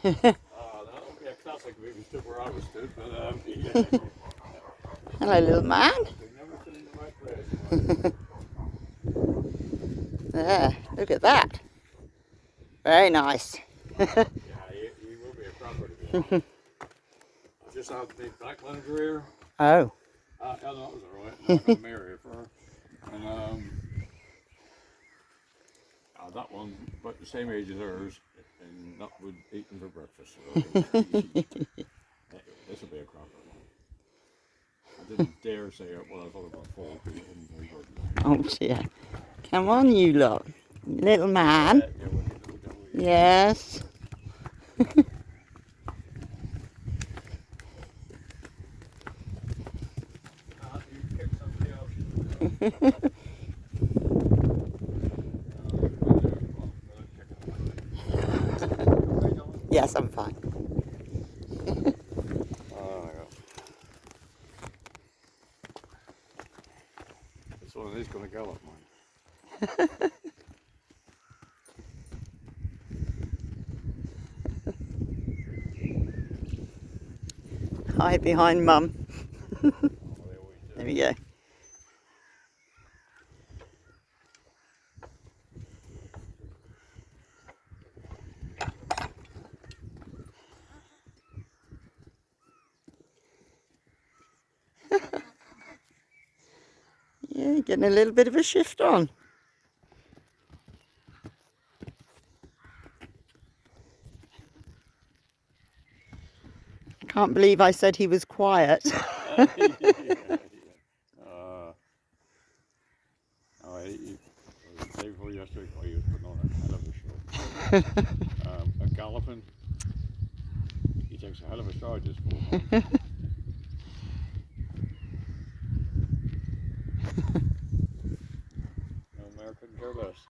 That would be a classic if we stood where I was stood, but yeah. Hello, little man. We've never stood in the right place. There, look at that. Very nice. Yeah, he will be a cropper to be honest. I just had the black manager here. Oh. Yeah, that was alright. I got a mirror here for her. And that one, about the same age as hers, and that would eat them for breakfast. So this will be a cropper. I didn't dare say it when I thought about fall because it wasn't very good. Oh dear. Come on, you lot. Little man. Yes. Yes, I'm fine. This one is going to gallop, mine. Hide behind Mum. There we go. Yeah, getting a little bit of a shift on. I can't believe I said he was quiet. Day before yesterday, he was putting on a hell of a show. A galloping, he takes a hell of a charge this morning.